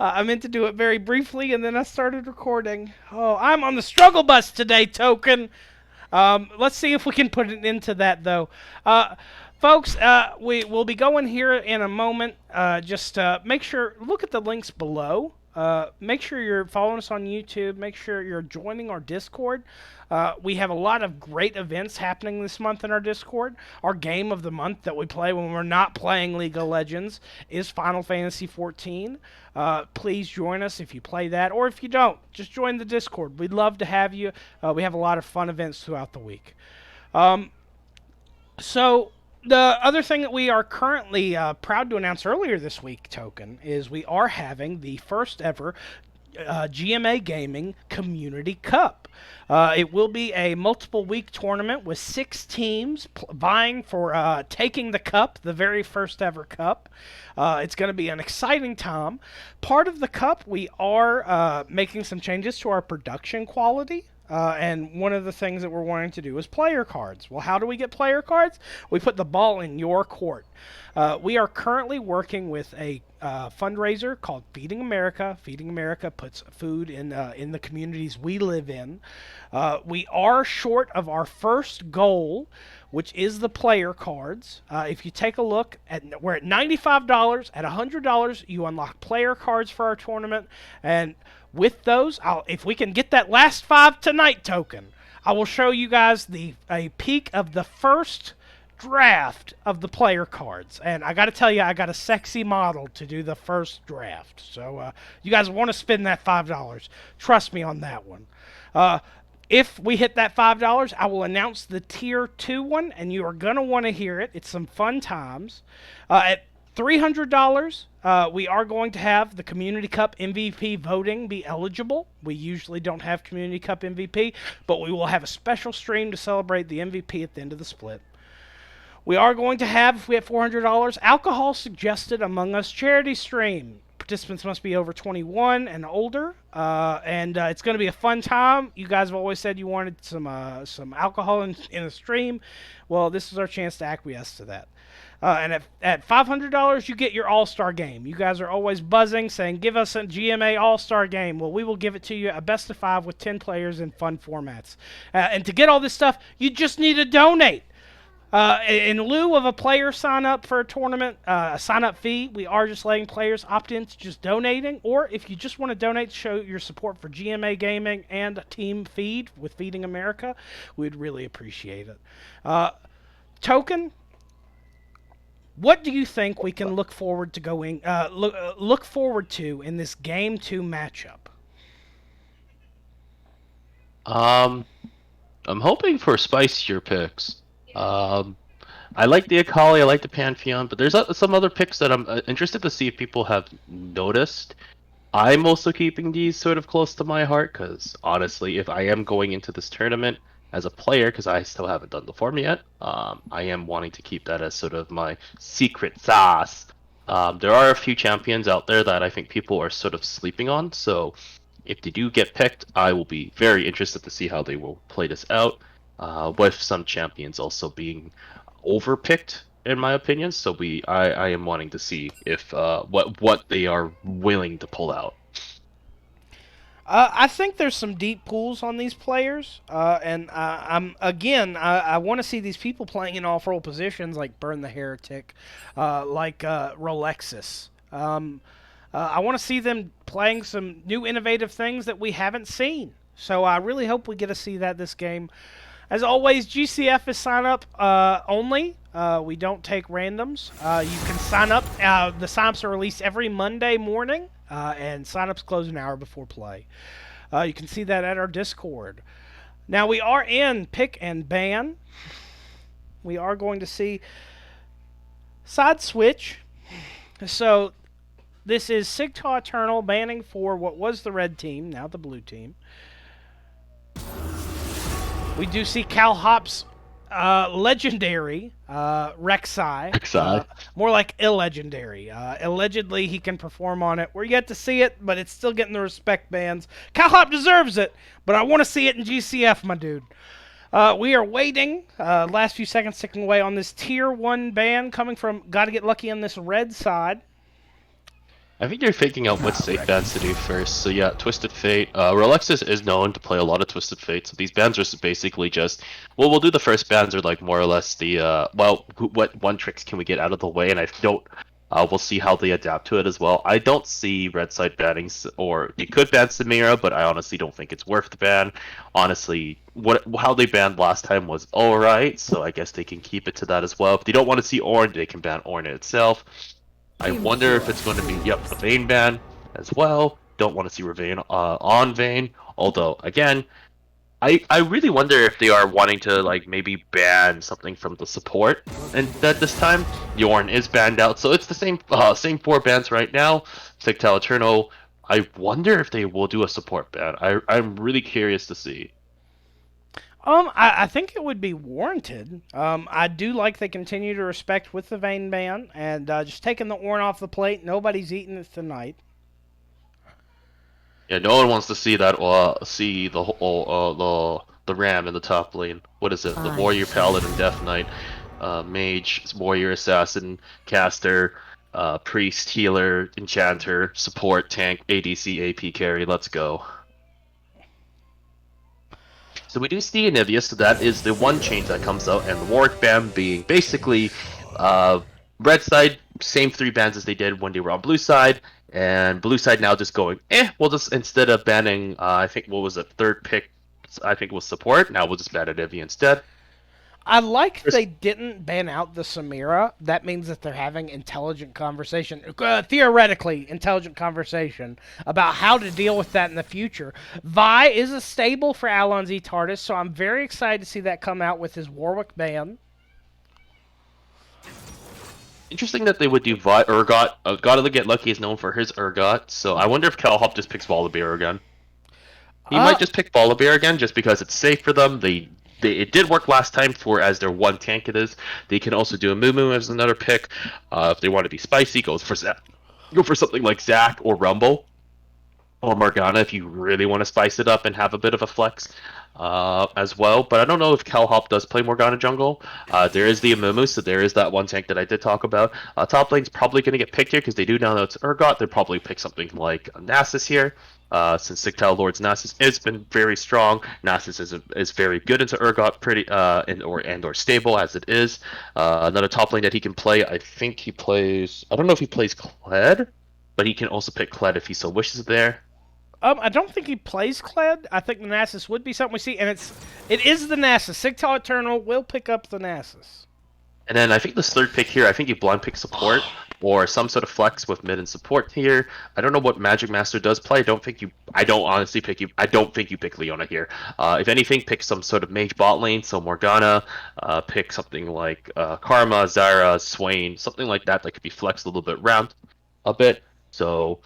I meant to do it very briefly, and then I started recording. Oh, I'm on the struggle bus today, Token. Let's see if we can put an end to that, though. Uh, Folks, we will be going here in a moment. Just make sure, look at the links below. Make sure you're following us on YouTube. Make sure you're joining our Discord. We have a lot of great events happening this month in our Discord. Our game of the month that we play when we're not playing League of Legends is Final Fantasy XIV. Please join us if you play that, or if you don't, just join the Discord. We'd love to have you. We have a lot of fun events throughout the week. Um, so the other thing that we are currently proud to announce earlier this week, Token, is we are having the first ever GMA Gaming Community Cup. It will be a multiple week tournament with 6 teams vying for taking the cup, the very first ever cup. It's going to be an exciting time. Part of the cup, we are making some changes to our production quality. And one of the things that we're wanting to do is player cards. Well, how do we get player cards? We put the ball in your court. We are currently working with a fundraiser called Feeding America. Feeding America puts food in the communities we live in. We are short of our first goal, which is the player cards. If you take a look at, we're at $95. At $100, you unlock player cards for our tournament, and with those, if we can get that last 5 tonight, Token, I will show you guys a peek of the first draft of the player cards. And I got to tell you, I got a sexy model to do the first draft. So you guys want to spend that $5. Trust me on that one. If we hit that $5, I will announce the tier 2 one, and you are going to want to hear it. It's some fun times. At $300, we are going to have the Community Cup MVP voting be eligible. We usually don't have Community Cup MVP, but we will have a special stream to celebrate the MVP at the end of the split. We are going to have, if we have $400, alcohol suggested among us charity stream. Participants must be over 21 and older, and it's going to be a fun time. You guys have always said you wanted some alcohol in a stream. Well, this is our chance to acquiesce to that. And at $500, you get your All-Star game. You guys are always buzzing, saying, give us a GMA All-Star game. Well, we will give it to you, a best of 5 with 10 players in fun formats. And to get all this stuff, you just need to donate. In lieu of a player sign up for a tournament, a sign up fee, we are just letting players opt into just donating. Or if you just want to donate to show your support for GMA Gaming and Team Feed with Feeding America, we'd really appreciate it. Token, what do you think we can look forward to look forward to in this game 2 matchup? Um, I'm hoping for spicier picks. Um, I like the Akali, I like the Pantheon, but there's some other picks that I'm interested to see if people have noticed. I'm also keeping these sort of close to my heart because honestly, if I am going into this tournament as a player, because I still haven't done the form yet, I am wanting to keep that as sort of my secret sauce. There are a few champions out there that I think people are sort of sleeping on, so if they do get picked, I will be very interested to see how they will play this out. With some champions also being overpicked, in my opinion. So I am wanting to see if what they are willing to pull out. I think there's some deep pools on these players, and I want to see these people playing in off-role positions like Burn the Heretic, like Rolexis. I want to see them playing some new innovative things that we haven't seen. So I really hope we get to see that this game. As always, GCF is sign up only. We don't take randoms. You can sign up. The signups are released every Monday morning, and signups close an hour before play. You can see that at our Discord. Now, we are in Pick and Ban. We are going to see side switch. So, this is Sigta Eternal banning for what was the red team, now the blue team. We do see Cal Hop's legendary Rek'Sai. Rek'Sai. More like illegendary. Allegedly, he can perform on it. We're yet to see it, but it's still getting the respect bans. Cal Hop deserves it, but I want to see it in GCF, my dude. We are waiting. Last few seconds ticking away on this tier 1 ban coming from Gotta Get Lucky on this red side. I think they're figuring out what safe bands to do first. So yeah, Twisted Fate. Rolexis is known to play a lot of Twisted Fate, so these bands are basically just. Well, we'll do the first bands are like more or less the what one tricks can we get out of the way, and I don't. We'll see how they adapt to it as well. I don't see Red Side banning, or you could ban Samira, but I honestly don't think it's worth the ban. Honestly, how they banned last time was all right, so I guess they can keep it to that as well. If they don't want to see Ornn, they can ban Ornn itself. I wonder if it's going to be, yep, the Vayne ban as well. Don't want to see Ravane on Vayne. Although, again, I really wonder if they are wanting to, like, maybe ban something from the support. And that this time, Yorn is banned out. So it's the same 4 bans right now. Sigtal Eternal. I wonder if they will do a support ban. I'm really curious to see. I think it would be warranted. I do like they continue to respect with the Vayne ban and just taking the Ornn off the plate. Nobody's eating it tonight. Yeah, no one wants to see that. See the whole the Ram in the top lane. What is it? The Warrior Paladin Death Knight, Mage, Warrior Assassin, Caster, Priest, Healer, Enchanter, Support, Tank, ADC, AP Carry. Let's go. So we do see Anivia, so that is the one change that comes out, and the Warwick ban being basically red side, same 3 bans as they did when they were on blue side, and blue side now just going, we'll just, instead of banning, I think, what was it, 3rd pick, I think was support, now we'll just ban Anivia instead. I like they didn't ban out the Samira. That means that they're having intelligent conversation, theoretically intelligent conversation, about how to deal with that in the future. Vi is a stable for Alonzi Tardis, so I'm very excited to see that come out with his Warwick ban. Interesting that they would do Urgot. God of the Get Lucky is known for his Urgot, so I wonder if CalHop just picks Volibear again. He might just pick Volibear again just because it's safe for them. It did work last time for as their one tank it is. They can also do a Moo as another pick. If they want to be spicy, go for something like Zac or Rumble. Or Morgana if you really want to spice it up and have a bit of a flex as well. But I don't know if CalHop does play Morgana jungle. There is the Amumu, so there is that one tank that I did talk about. Top lane's probably going to get picked here because they do now know it's Urgot. They'll probably pick something like Nasus here. Since Sigtal Lord's Nasus has been very strong, Nasus is very good into Urgot, pretty or stable as it is. Another top lane that he can play, I think he plays. I don't know if he plays Kled, but he can also pick Kled if he so wishes there. I don't think he plays Kled. I think the Nasus would be something we see, and it is the Nasus. Sigtal Eternal will pick up the Nasus. And then I think this 3rd pick here, I think you blind pick support or some sort of flex with mid and support here. I don't know what Magic Master does play. I don't honestly pick you. I don't think you pick Leona here. If anything, pick some sort of mage bot lane. So Morgana, pick something like Karma, Zyra, Swain, something like that could be flexed a little bit around a bit. So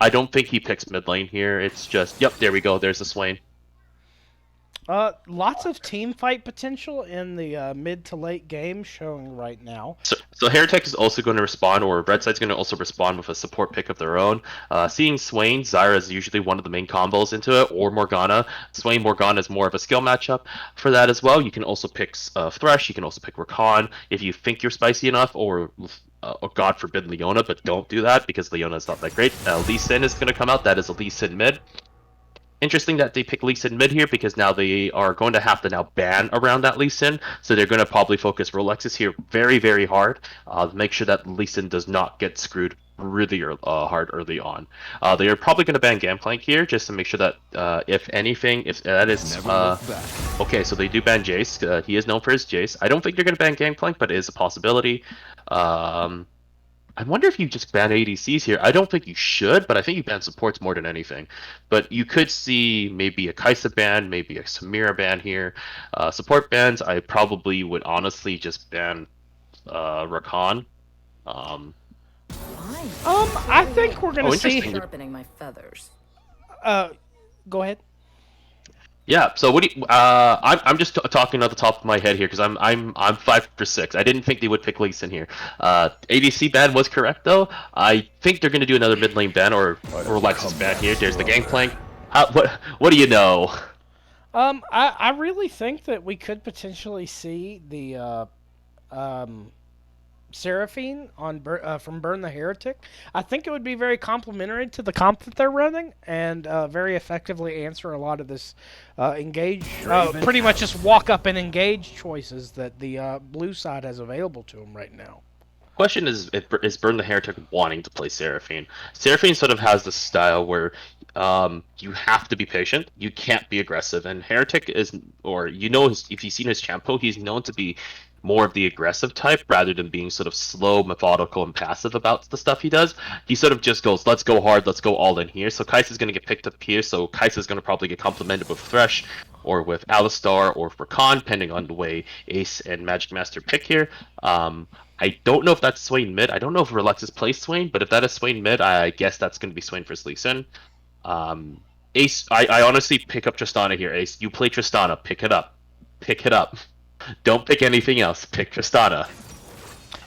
I don't think he picks mid lane here. It's just, yep, there we go. There's the Swain. Lots of team fight potential in the mid to late game showing right now. So Heretic is also going to respond, or Red Side's going to also respond with a support pick of their own. Seeing Swain, Zyra is usually one of the main combos into it, or Morgana. Swain Morgana is more of a skill matchup for that as well. You can also pick Thresh, you can also pick Rakan if you think you're spicy enough, or God forbid Leona, but don't do that because Leona is not that great. Lee Sin is going to come out. That is a Lee Sin mid. Interesting that they pick Lee Sin mid here because now they are going to have to now ban around that Lee Sin, so they're going to probably focus Rolexis here very, very hard to make sure that Lee Sin does not get screwed really hard early on. They are probably going to ban Gangplank here just to make sure that if anything, if that is okay, so they do ban Jace. He is known for his Jace. I don't think they're going to ban Gangplank, but it is a possibility. I wonder if you just ban ADCs here. I don't think you should, but I think you ban supports more than anything. But you could see maybe a Kai'Sa ban, maybe a Samira ban here. Support bans, I probably would honestly just ban Rakan. I think we're gonna see. Sharpening my feathers. Go ahead. Yeah. So what do you? I'm just talking off the top of my head here because I'm 5 for 6. I didn't think they would pick Lee Sin here. ADC ban was correct though. I think they're gonna do another mid lane ban or Lexus ban here. There's the Gangplank. What do you know? I really think that we could potentially see the Seraphine from Burn the Heretic. I think it would be very complementary to the comp that they're running and very effectively answer a lot of this engage, pretty much just walk up and engage choices that the blue side has available to them right now. Question is Burn the Heretic wanting to play Seraphine? Seraphine sort of has this style where you have to be patient, you can't be aggressive, and Heretic is, or if you've seen his Champo, he's known to be more of the aggressive type rather than being sort of slow, methodical, and passive about the stuff he does. He sort of just goes, let's go hard, let's go all in here. So Kai'Sa is going to get picked up here, so Kai'Sa is going to probably get complemented with Thresh, or with Alistar, or for Khan, depending on the way Ace and Magic Master pick here. I don't know if that's Swain mid. I don't know if Relexus plays Swain, but if that is Swain mid, I guess that's going to be Swain for Lee Sin. Ace, I honestly pick up Tristana here, Ace. You play Tristana, pick it up. Pick it up. Don't pick anything else. Pick Tristana.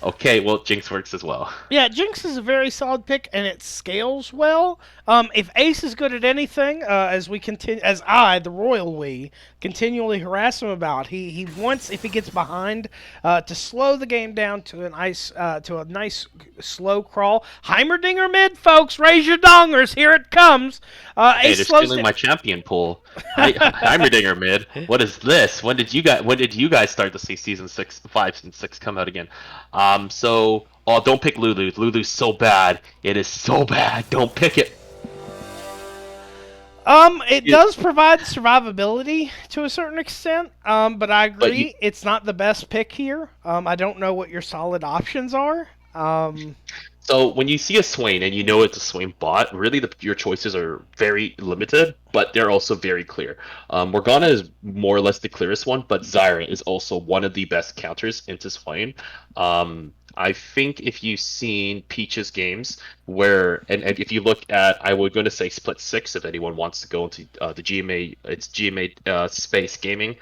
Okay, well, Jinx works as well. Yeah, Jinx is a very solid pick, and it scales well. If Ace is good at anything, as I, the royal we, continually harass him about, he wants, if he gets behind, to slow the game down to a nice slow crawl. Heimerdinger mid, folks, raise your dongers, here it comes. Hey, they're stealing my champion pool. Heimerdinger mid. What is this? When did you guys start to see season 5 and 6 come out again? Don't pick Lulu. Lulu's so bad. It is so bad. Don't pick it. It does provide survivability to a certain extent, but I agree it's not the best pick here. I don't know what your solid options are. So when you see a Swain and you know it's a Swain bot, really your choices are very limited, but they're also very clear. Morgana is more or less the clearest one, but Zyra is also one of the best counters into Swain. I think if you've seen Peach's games, and if you look at, I was going to say Split 6 if anyone wants to go into the GMA, it's GMA Space Gaming.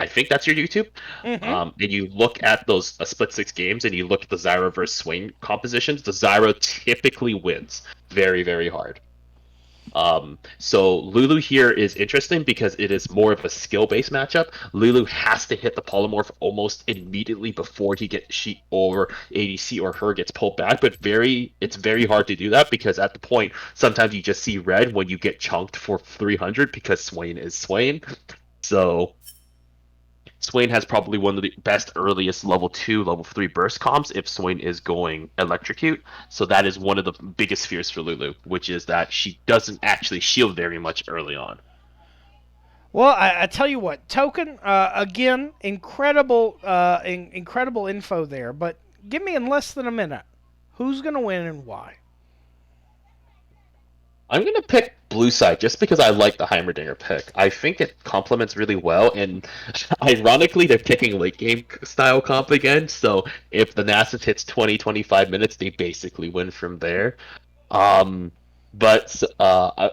I think that's your YouTube. Mm-hmm. And you look at those Split 6 games and you look at the Zyra versus Swain compositions, the Zyra typically wins very, very hard. So Lulu here is interesting because it is more of a skill-based matchup. Lulu has to hit the polymorph almost immediately before she or ADC or her gets pulled back, but it's very hard to do that because at the point, sometimes you just see red when you get chunked for 300 because Swain is Swain. So Swain has probably one of the best earliest level 2, level 3 burst comps if Swain is going electrocute. So that is one of the biggest fears for Lulu, which is that she doesn't actually shield very much early on. Well, I tell you what, Token, again, incredible info there, but give me in less than a minute. Who's going to win and why? I'm going to pick blue side just because I like the Heimerdinger pick. I think it complements really well, and ironically, they're picking late game style comp again, so if the Nasus hits 20-25 minutes, they basically win from there. But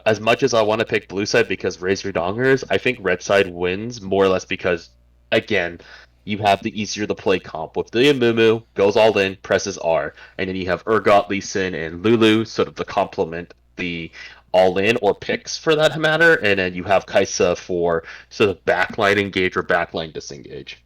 as much as I want to pick blue side because raise your dongers, I think red side wins more or less because, again, you have the easier to play comp with the Amumu, goes all in, presses R, and then you have Urgot, Lee Sin, and Lulu, sort of the complement, the all-in or picks for that matter, and then you have Kai'Sa for sort of backline engage or backline disengage.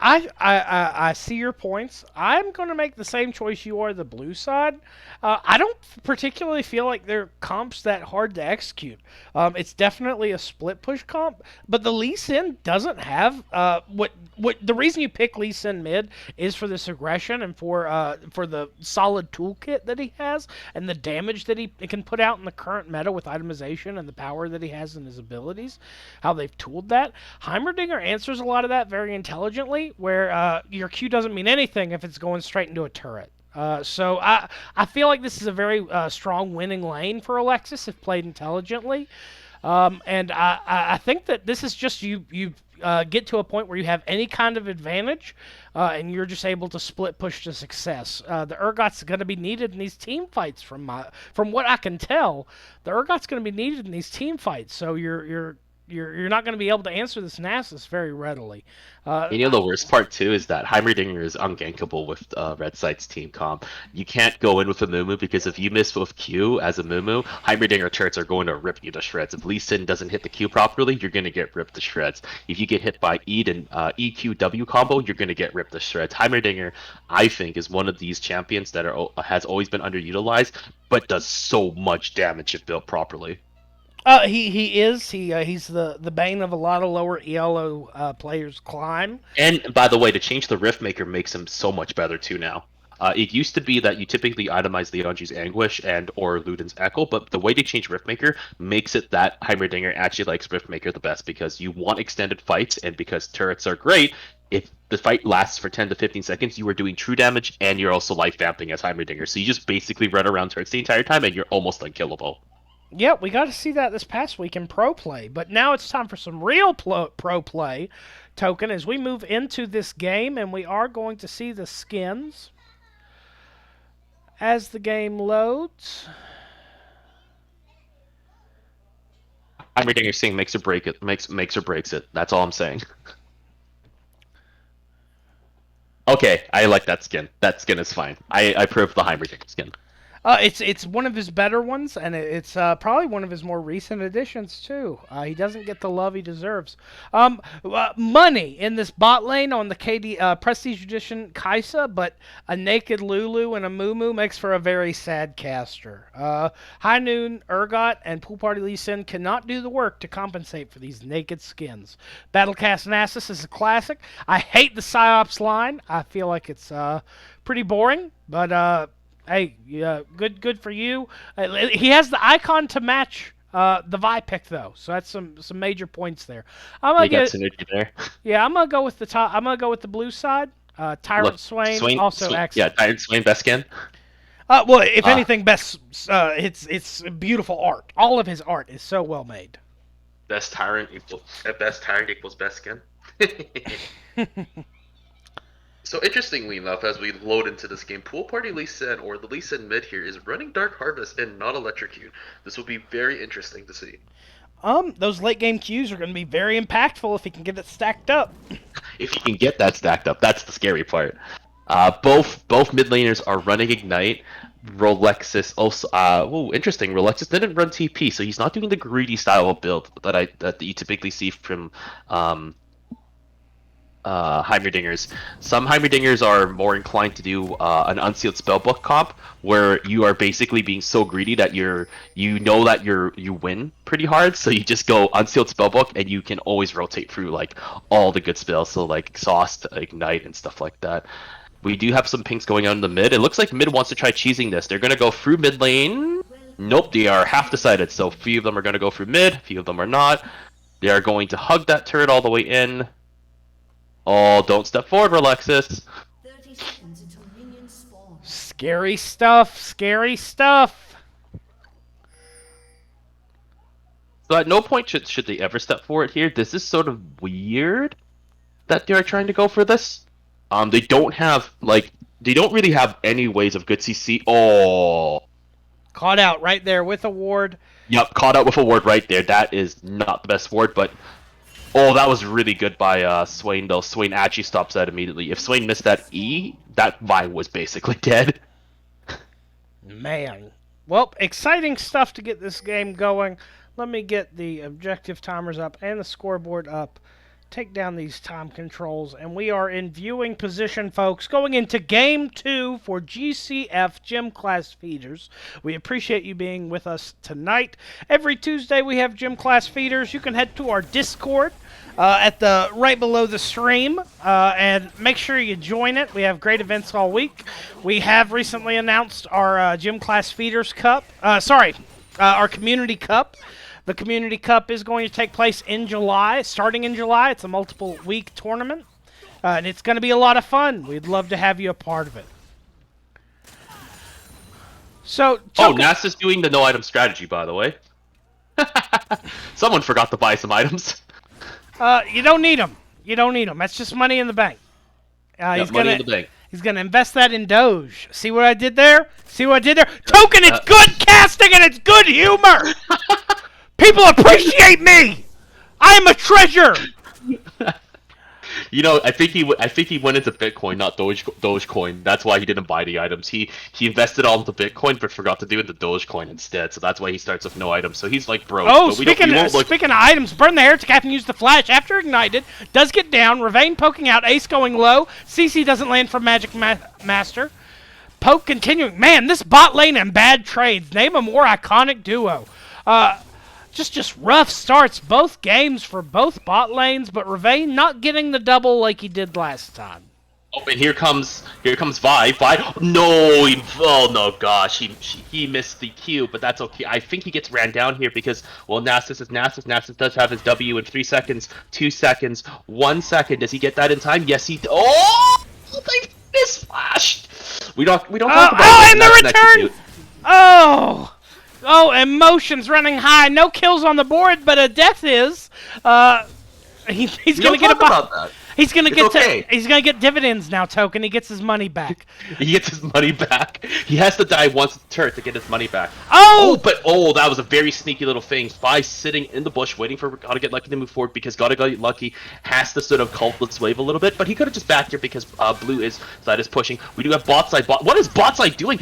I see your points. I'm going to make the same choice you are, the blue side. I don't particularly feel like their comp's that hard to execute. It's definitely a split push comp, but the Lee Sin doesn't have what the reason you pick Lee Sin mid is for this aggression and for the solid toolkit that he has and the damage that he can put out in the current meta with itemization and the power that he has in his abilities, how they've tooled that. Heimerdinger answers a lot of that very intelligently, where your Q doesn't mean anything if it's going straight into a turret. So I feel like this is a very strong winning lane for Alexis if played intelligently. And I think that this is just you get to a point where you have any kind of advantage, and you're just able to split push to success. The Urgot's going to be needed in these team fights. From what I can tell, the Urgot's going to be needed in these team fights. So you're you're not going to be able to answer this Nasus very readily. You know the worst part too is that Heimerdinger is ungankable with Red Sight's team comp. You can't go in with a Mumu because if you miss with Q as a Mumu, Heimerdinger turrets are going to rip you to shreds. If Lee Sin doesn't hit the Q properly, you're going to get ripped to shreds. If you get hit by EQW combo, you're going to get ripped to shreds. Heimerdinger, I think, is one of these champions that has always been underutilized, but does so much damage if built properly. He's the bane of a lot of lower ELO players' climb. And by the way, to change the Rift Maker makes him so much better too now. It used to be that you typically itemize Leonji's Anguish and or Luden's Echo, but the way they change Riftmaker makes it that Heimerdinger actually likes Riftmaker the best because you want extended fights, and because turrets are great, if the fight lasts for 10 to 15 seconds, you are doing true damage and you're also life vamping as Heimerdinger. So you just basically run around turrets the entire time and you're almost unkillable. Yeah, we got to see that this past week in pro play, but now it's time for some real pro play, Token, as we move into this game, and we are going to see the skins as the game loads. Heimerdinger saying makes or break it, makes or breaks it. That's all I'm saying. Okay, I like that skin. That skin is fine. I approve the Heimerdinger skin. It's one of his better ones, and it's probably one of his more recent additions too. He doesn't get the love he deserves. Money in this bot lane on the KD Prestige Edition Kai'Sa, but a naked Lulu and a Mumu makes for a very sad caster. High Noon, Urgot, and Pool Party Lee Sin cannot do the work to compensate for these naked skins. Battlecast Nasus is a classic. I hate the Psyops line. I feel like it's pretty boring, but hey, yeah, good for you. He has the icon to match the Vi pick though, so that's some major points there. I'm gonna got synergy there. Yeah, I'm gonna go with the top. I'm gonna go with the blue side. Tyrant Swain also excellent. Yeah, Tyrant Swain best skin. Well, if anything, best. It's beautiful art. All of his art is so well made. Best Tyrant equals best skin. So interestingly enough, as we load into this game, Pool Party Lee Sin, or the Lee Sin mid here, is running Dark Harvest and not Electrocute. This will be very interesting to see. Those late game Qs are going to be very impactful if he can get it stacked up. If he can get that stacked up, that's the scary part. Both mid laners are running Ignite. Rolexis also. Interesting. Rolexis didn't run TP, so he's not doing the greedy style of build that you typically see from Heimerdingers. Some Heimerdingers are more inclined to do an unsealed spellbook comp, where you are basically being so greedy that you win pretty hard, so you just go unsealed spellbook and you can always rotate through like all the good spells, so like Exhaust, Ignite, and stuff like that. We do have some pinks going on in the mid. It looks like mid wants to try cheesing this. They're gonna go through mid lane. Nope, they are half decided. So a few of them are gonna go through mid, a few of them are not. They are going to hug that turret all the way in. Oh, don't step forward, Rolexis. 30 seconds until minions spawn. Scary stuff, scary stuff. So at no point should they ever step forward here. This is sort of weird that they're trying to go for this. They don't really have any ways of good CC. Oh. Caught out right there with a ward. Yep, caught out with a ward right there. That is not the best ward, but oh, that was really good by Swain, though. Swain actually stops that immediately. If Swain missed that E, that Vine was basically dead. Man. Well, exciting stuff to get this game going. Let me get the objective timers up and the scoreboard up. Take down these time controls, and we are in viewing position, folks, going into Game 2 for GCF Gym Class Feeders. We appreciate you being with us tonight. Every Tuesday we have Gym Class Feeders. You can head to our Discord right below the stream, and make sure you join it. We have great events all week. We have recently announced our Gym Class Feeders Cup. Our Community Cup. The Community Cup is going to take place in July, starting in July. It's a multiple-week tournament, and it's going to be a lot of fun. We'd love to have you a part of it. So, NASA's doing the no-item strategy, by the way. Someone forgot to buy some items. You don't need them. You don't need them. That's just money in the bank. Money in the bank. He's going to invest that in Doge. See what I did there? See what I did there? Token, it's good casting and it's good humor! People appreciate me! I am a treasure! You know, I think he went into Bitcoin, not Dogecoin. That's why he didn't buy the items. He invested all into Bitcoin, but forgot to do it into Dogecoin instead. So that's why he starts with no items. So he's like broke. Oh, but we won't look. speaking of items, Burn the Heretic having used the flash after ignited, does get down, Ravane poking out, Ace going low, CC doesn't land for Magic Master. Poke continuing. Man, this bot lane and bad trades. Name a more iconic duo. Just rough starts both games for both bot lanes, but Ravane not getting the double like he did last time. Oh, and here comes Vi. Oh no, gosh, he missed the Q, but that's okay. I think he gets ran down here because, well, Nasus is Nasus. Nasus does have his W in 3 seconds, 2 seconds, 1 second. Does he get that in time? Yes, he. Oh, they misflashed. We don't talk about. Oh, and the Nasus return. execute. Oh, emotions running high. No kills on the board, but a death is. He's We gonna don't get a talk about that. He's gonna It's get okay. he's gonna get dividends now, Token. He gets his money back. He gets his money back. He has to die once a turn to get his money back. Oh! But that was a very sneaky little thing. Spy sitting in the bush waiting for Gotta Get Lucky to move forward because Gotta Get Lucky has to sort of Cultlet's wave a little bit, but he could have just backed here because blue side is pushing. We do have bot side. What is bot side doing?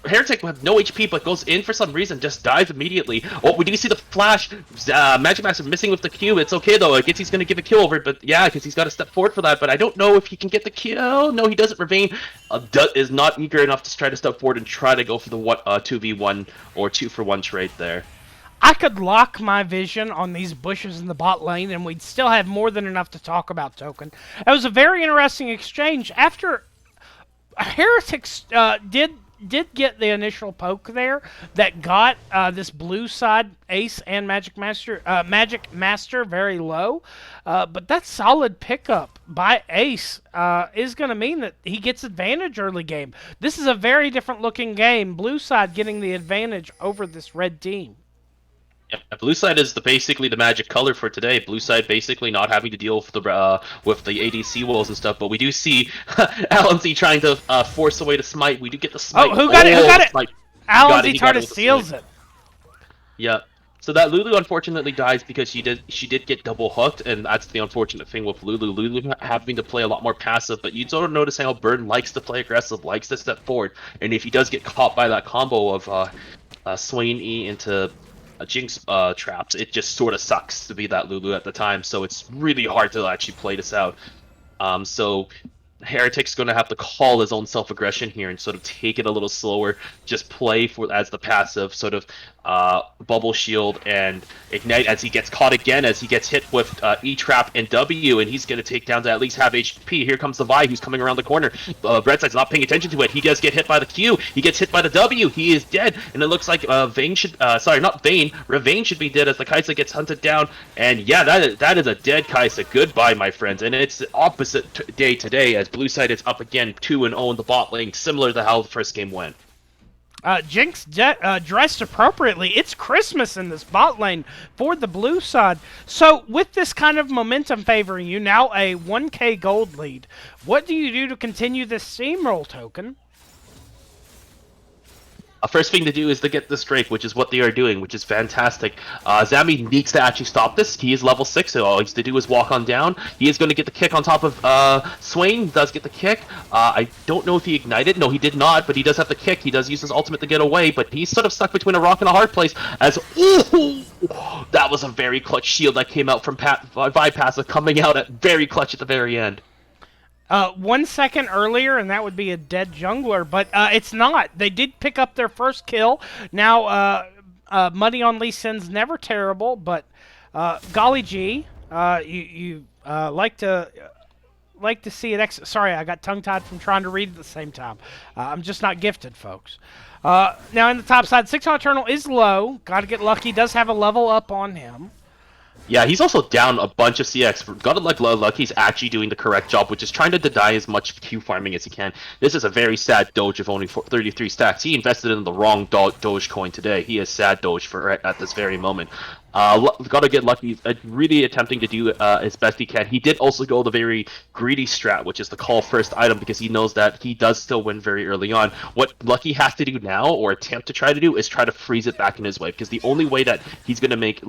Heretic with no HP but goes in for some reason, just dies immediately. Oh, we do see the flash. Magic Master missing with the Q. It's okay though. I guess he's gonna give a kill over it, but yeah, because he's got to step forward for that. But I don't know if he can get the kill. No, he doesn't. Ravane is not eager enough to try to step forward and try to go for the 2v1 or 2-for-1 trade there. I could lock my vision on these bushes in the bot lane, and we'd still have more than enough to talk about Token. It was a very interesting exchange. After Heretics did get the initial poke there that got this blue side Ace and Magic Master very low, but that solid pickup by Ace is going to mean that he gets advantage early game. This is a very different looking game. Blue side getting the advantage over this red team. Yeah, blue side is basically the magic color for today. Blue side basically not having to deal with the ADC walls and stuff, but we do see Alanzi trying to force a way to smite. We do get the smite. Oh, who got it? Who got it? Smite. Alanzi He got it Tardis with the seals smite. it. Yeah. So that Lulu unfortunately dies because she did get double hooked, and that's the unfortunate thing with Lulu. Lulu having to play a lot more passive, but you sort of notice how Burn likes to play aggressive, likes to step forward, and if he does get caught by that combo of Swain E into Jinx traps, it just sort of sucks to be that Lulu at the time, so it's really hard to actually play this out. So Heretic's going to have to call his own self-aggression here and sort of take it a little slower, just play as the passive, sort of bubble shield and ignite as he gets caught again, as he gets hit with E-trap and W, and he's going to take down to at least have HP. Here comes the Vi who's coming around the corner. Red side's not paying attention to it. He does get hit by the Q. He gets hit by the W. He is dead, and it looks like Ravane should be dead as the Kai'Sa gets hunted down, and yeah, that is a dead Kai'Sa. Goodbye, my friends, and it's the opposite day today as blue side is up again 2-0 in the bot lane, similar to how the first game went. Jinx dressed appropriately. It's Christmas in this bot lane for the blue side. So with this kind of momentum favoring you, now a 1k gold lead, what do you do to continue this steamroll, Token? First thing to do is to get this Drake, which is what they are doing, which is fantastic. Zami needs to actually stop this. He is level 6, so all he has to do is walk on down. He is going to get the kick on top of Swain, does get the kick. I don't know if he ignited. No, he did not, but he does have the kick. He does use his ultimate to get away, but he's sort of stuck between a rock and a hard place as... Ooh, that was a very clutch shield that came out from Vi passive, coming out at very clutch at the very end. 1 second earlier, and that would be a dead jungler, but it's not. They did pick up their first kill. Now, money on Lee Sin's never terrible, but golly gee, you like to see it. Sorry, I got tongue-tied from trying to read at the same time. I'm just not gifted, folks. Now, in the top side, 6 Eternal is low. Gotta get lucky. Does have a level up on him. Yeah, he's also down a bunch of CX. Gotta luck, he's actually doing the correct job, which is trying to deny as much Q farming as he can. This is a very sad Doge of only 33 stacks. He invested in the wrong Doge coin today. He is sad Doge for at this very moment. Gotta get lucky. Really attempting to do as best he can. He did also go the very greedy strat, which is the call first item, because he knows that he does still win very early on. What Lucky has to do now, or attempt to try to do, is try to freeze it back in his way, because the only way that he's gonna make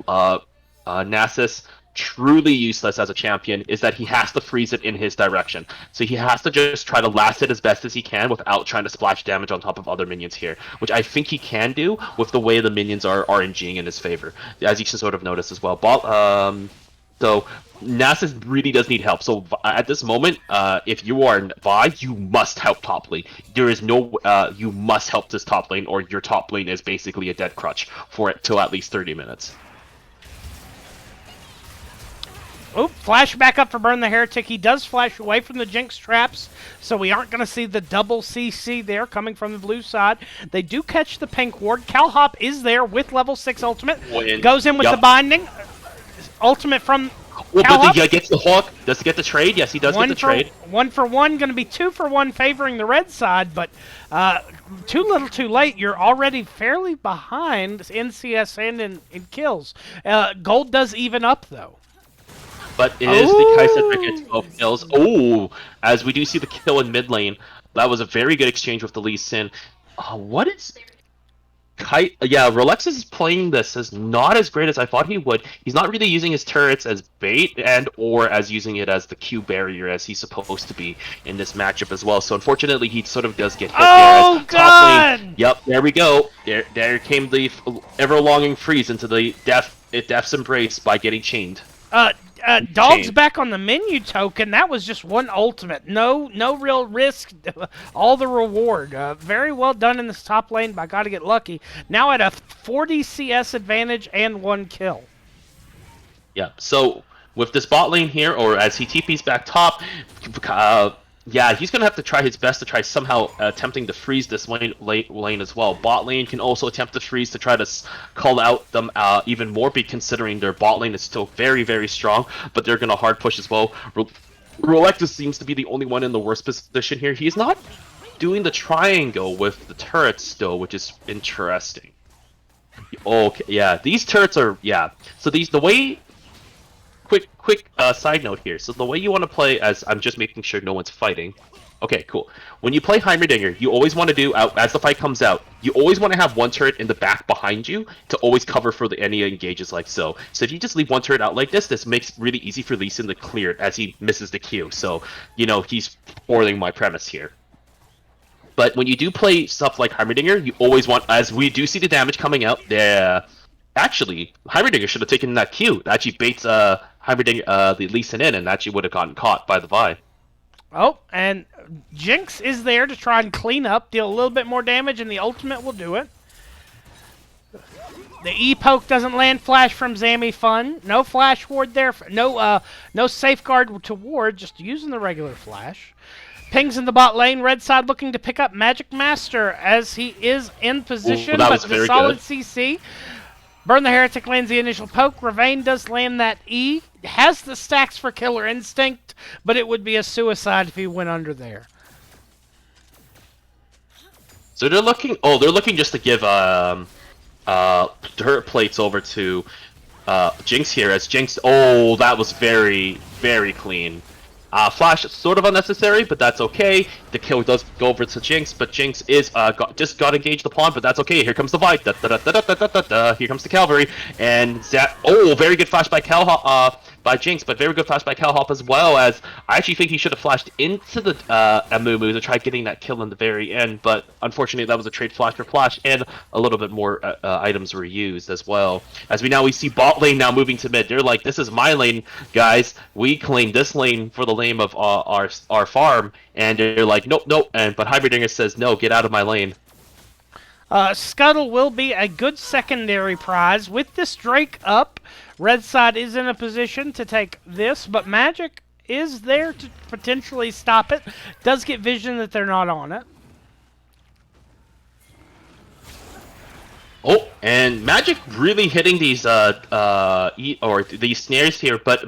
Nasus truly useless as a champion is that he has to freeze it in his direction. So he has to just try to last it as best as he can without trying to splash damage on top of other minions here, which I think he can do with the way the minions are RNGing in his favor, as you should sort of notice as well. So Nasus really does need help. So at this moment, if you are Vi, you must help top lane. There is no, you must help this top lane, or your top lane is basically a dead crutch for it till at least 30 minutes. Oh, flash back up for Burn the Heretic. He does flash away from the Jinx traps, so we aren't going to see the double CC there coming from the blue side. They do catch the pink ward. Calhop is there with level 6 ultimate. Goes in with the binding. Ultimate from Well, Calhop. but he gets the hook. Does he get the trade? Yes, he does get the trade. 1 for 1, going to be 2 for 1 favoring the red side, but too little too late. You're already fairly behind in CS and in kills. Gold does even up, though. But it is the Kai'Sa that gets 12 kills. Oh, as we do see the kill in mid lane. That was a very good exchange with the Lee Sin. What is... Yeah, Rolexis is playing this as not as great as I thought he would. He's not really using his turrets as bait and or as using it as the Q barrier as he's supposed to be in this matchup as well. So unfortunately, he sort of does get hit there. As top lane, yep, there we go. There came the ever-longing freeze into the death's embrace by getting chained. Dog's back on the menu token. That was just one ultimate. No real risk. All the reward. Very well done in this top lane, but I gotta get lucky. Now at a 40 CS advantage and 1 kill. Yeah, so with this bot lane here, or as he TP's back top, yeah, he's going to have to try his best to try somehow attempting to freeze this lane as well. Bot lane can also attempt to freeze to try to call out them even more, considering their bot lane is still very, very strong, but they're going to hard push as well. Rolexis seems to be the only one in the worst position here. He's not doing the triangle with the turrets still, which is interesting. Okay, yeah, these turrets are, yeah. So the way... Quick side note here. So the way you want to play, as I'm just making sure no one's fighting. Okay, cool. When you play Heimerdinger, you always want to do, as the fight comes out, you always want to have one turret in the back behind you to always cover for any engages like so. So if you just leave one turret out like this makes it really easy for Lee Sin to clear it as he misses the Q. So, you know, he's spoiling my premise here. But when you do play stuff like Heimerdinger, you always want, as we do see the damage coming out, there. Actually, Heimerdinger should have taken that Q. That actually baits Heimerdinger, the Lee Sin in, and actually would have gotten caught by the Vi. Oh, and Jinx is there to try and clean up, deal a little bit more damage, and the ultimate will do it. The E-poke doesn't land flash from Zammy Fun. No flash ward there. No safeguard to ward, just using the regular flash. Pings in the bot lane. Red side looking to pick up Magic Master as he is in position, well, but the solid CC. Burn the Heretic lands the initial poke. Ravane does land that E. Has the stacks for Killer Instinct, but it would be a suicide if he went under there. So they're looking... Oh, they're looking just to give turret plates over to Jinx here. As Jinx... Oh, that was very, very clean. Flash is sort of unnecessary, but that's okay. The kill does go over to Jinx, but Jinx is just got engaged upon, but that's okay. Here comes the Vi. Here comes the Cavalry, and oh, very good flash by by Jinx, but very good flash by Calhop as well. As I actually think he should have flashed into the Amumu to try getting that kill in the very end, but unfortunately that was a trade flash for flash, and a little bit more items were used as well. As we see bot lane now moving to mid. They're like, this is my lane, guys. We claim this lane for the name of our farm, and they're like, nope, but Heimerdinger says, no, get out of my lane. Scuttle will be a good secondary prize. With this Drake up, red side is in a position to take this, but Magic is there to potentially stop it. Does get vision that they're not on it. Oh, and Magic really hitting these these snares here, but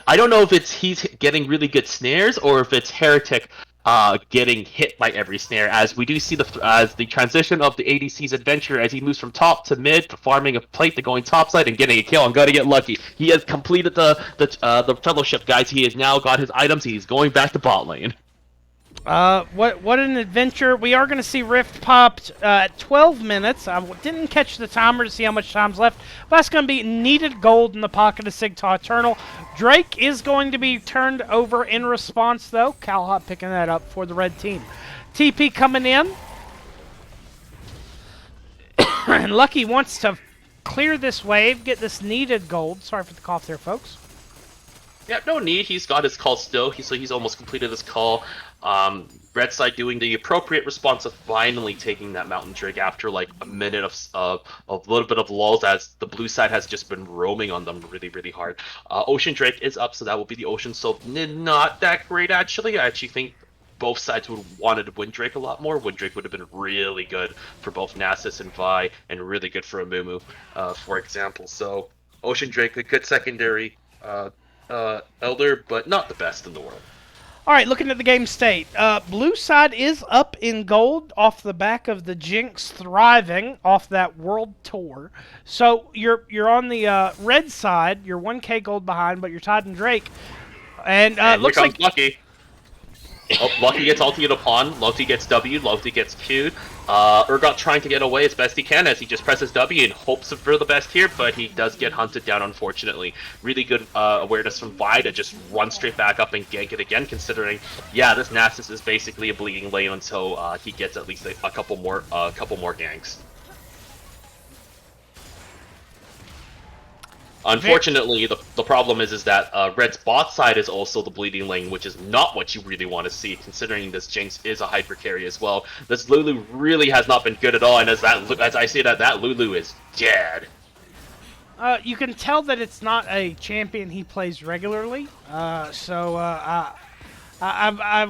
I don't know if he's getting really good snares or if it's Heretic getting hit by every snare, as we do see the transition of the ADC's adventure as he moves from top to mid, farming a plate to going topside and getting a kill. I'm gonna get lucky. He has completed the fellowship, guys. He has now got his items. He's going back to bot lane. What an adventure. We are going to see Rift popped at 12 minutes. I didn't catch the timer to see how much time's left, but that's going to be needed gold in the pocket of Sigtal Eternal. Drake is going to be turned over in response, though. Calhop picking that up for the red team. TP coming in. And Lucky wants to clear this wave, get this needed gold. Sorry for the cough there, folks. Yeah, no need. He's got his call still. He's almost completed his call. Red side doing the appropriate response of finally taking that Mountain Drake after like a minute of a little bit of lulls, as the blue side has just been roaming on them really, really hard. Ocean Drake is up, so that will be the Ocean. So not that great, actually. I actually think both sides would have wanted Wind Drake a lot more. Wind Drake would have been really good for both Nasus and Vi, and really good for Amumu, for example. So Ocean Drake, a good secondary Elder, but not the best in the world. All right, looking at the game state. Blue side is up in gold off the back of the Jinx thriving off that world tour. So you're on the red side. You're 1K gold behind, but you're Todd and Drake. And looks here comes like Lucky. Oh, Lucky gets ulted upon. Lucky gets W'd. Lucky gets Q'd. Urgot trying to get away as best he can as he just presses W and hopes for the best here, but he does get hunted down, unfortunately. Really good awareness from Vi to just run straight back up and gank it again, considering, yeah, this Nasus is basically a bleeding lane until he gets at least a couple more ganks. Unfortunately, the problem is that Red's bot side is also the bleeding lane, which is not what you really want to see, considering this Jinx is a hyper carry as well. This Lulu really has not been good at all, and as I say that Lulu is dead. you can tell that it's not a champion he plays regularly. I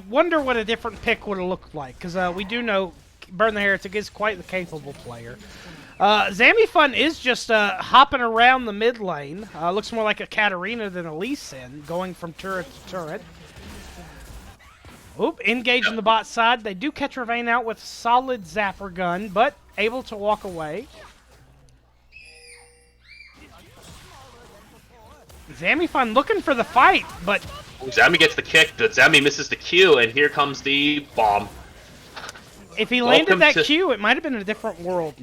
wonder what a different pick would have looked like, because we do know Burn the Heretic is quite the capable player. Zamifun is just hopping around the mid lane. Looks more like a Katarina than a Lee Sin, going from turret to turret. Oop, engaging the bot side. They do catch Ravane out with solid zapper gun, but able to walk away. Zamifun looking for the fight, but... Zami gets the kick, but Zami misses the Q, and here comes the bomb. If he landed that Q, it might have been a different world.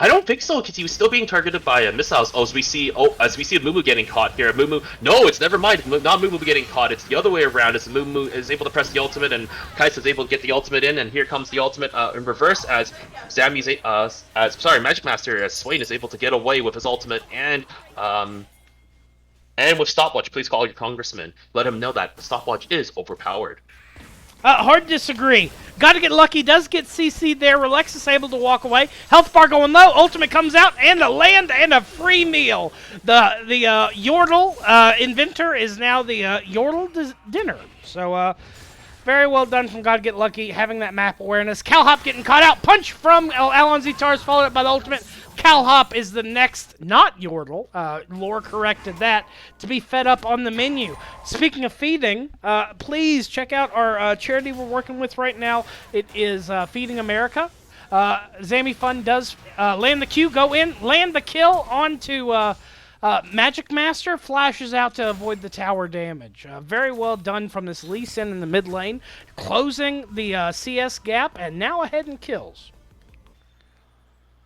I don't think so, because he was still being targeted by missiles. As we see Amumu getting caught here. Amumu, no, it's never mind. Not Amumu getting caught. It's the other way around. As Amumu is able to press the ultimate, and Kai'Sa is able to get the ultimate in, and here comes the ultimate in reverse as Magic Master as Swain is able to get away with his ultimate and with stopwatch. Please call your congressman. Let him know that the stopwatch is overpowered. Hard to disagree. Got to get lucky. Does get CC'd there. Relexus able to walk away. Health bar going low. Ultimate comes out and a land and a free meal. The Yordle inventor is now the Yordle dinner. So very well done from God Get Lucky having that map awareness. Calhop getting caught out. Punch from Alon Ztars followed up by the ultimate. Calhop is the next, not Yordle, lore corrected that, to be fed up on the menu. Speaking of feeding, please check out our charity we're working with right now. It is Feeding America. Zamifun does land the Q, go in, land the kill onto Magic Master, flashes out to avoid the tower damage. Very well done from this Lee Sin in the mid lane, closing the CS gap, and now ahead in kills.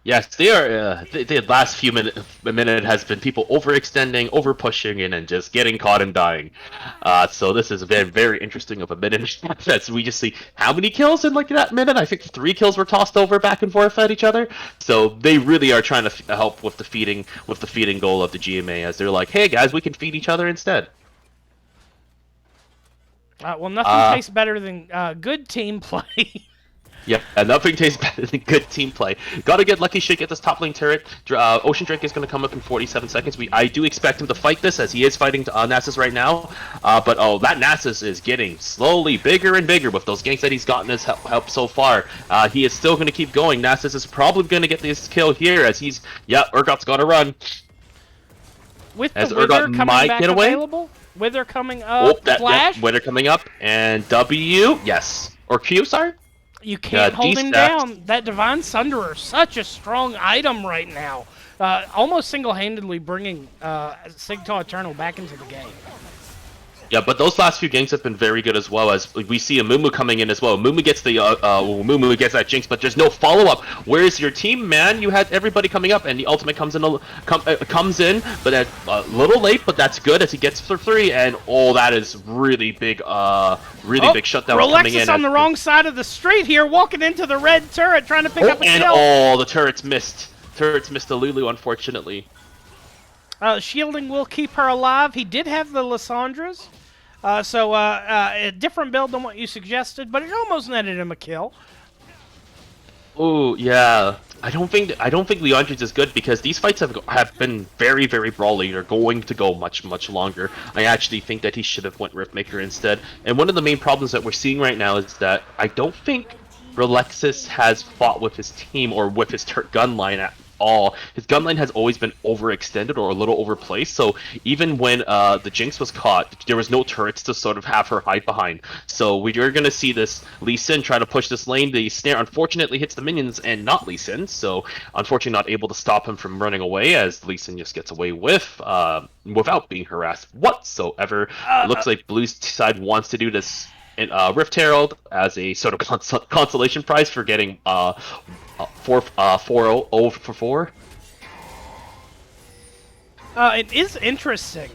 Yes, they are. The last few minute has been people overextending, over-pushing, and just getting caught and dying. So this is a very, very interesting of a minute. As we just see how many kills in like that minute. I think 3 kills were tossed over back and forth at each other. So they really are trying to help with the feeding goal of the GMA, as they're like, hey guys, we can feed each other instead. Well, nothing tastes better than good team play. Yeah, nothing tastes better than good team play. Gotta get lucky, should get this top lane turret. Ocean Drake is going to come up in 47 seconds. I do expect him to fight this, as he is fighting Nasus right now. But that Nasus is getting slowly bigger and bigger with those ganks that he's gotten his help so far. He is still going to keep going. Nasus is probably going to get this kill here, as Urgot's got to run. With the Wither coming back available? Wither coming up, Flash? Wither coming up, and W, yes. Or Q, sorry? You can't hold him down. That Divine Sunderer, such a strong item right now. Almost single-handedly bringing Sigtal Eternal back into the game. Yeah, but those last few ganks have been very good as well. As we see a Mumu coming in as well. Mumu gets the Mumu gets that Jinx, but there's no follow up. Where's your team, man? You had everybody coming up, and the ultimate comes in, comes in, but that's a little late. But that's good as he gets for 3, and oh, that is really big, big shutdown coming in. Rolexis on the wrong side of the street here, walking into the red turret, trying to pick up a and kill. the turrets missed. Turrets missed the Lulu, unfortunately. Shielding will keep her alive. He did have the Lissandras, so a different build than what you suggested, but it almost netted him a kill. Oh yeah, I don't think Leandre's is good because these fights have been very brawly. They're going to go much longer. I actually think that he should have went Riftmaker instead. And one of the main problems that we're seeing right now is that I don't think Rolexis has fought with his team or with his gun line at all. His gun line has always been overextended or a little overplaced, so even when the Jinx was caught, there was no turrets to sort of have her hide behind. So we're going to see this Lee Sin try to push this lane. The snare unfortunately hits the minions and not Lee Sin, so unfortunately not able to stop him from running away as Lee Sin just gets away with without being harassed whatsoever. It looks like Blue's side wants to do this in Rift Herald as a sort of consolation prize for getting 4-0 for 4. It is interesting.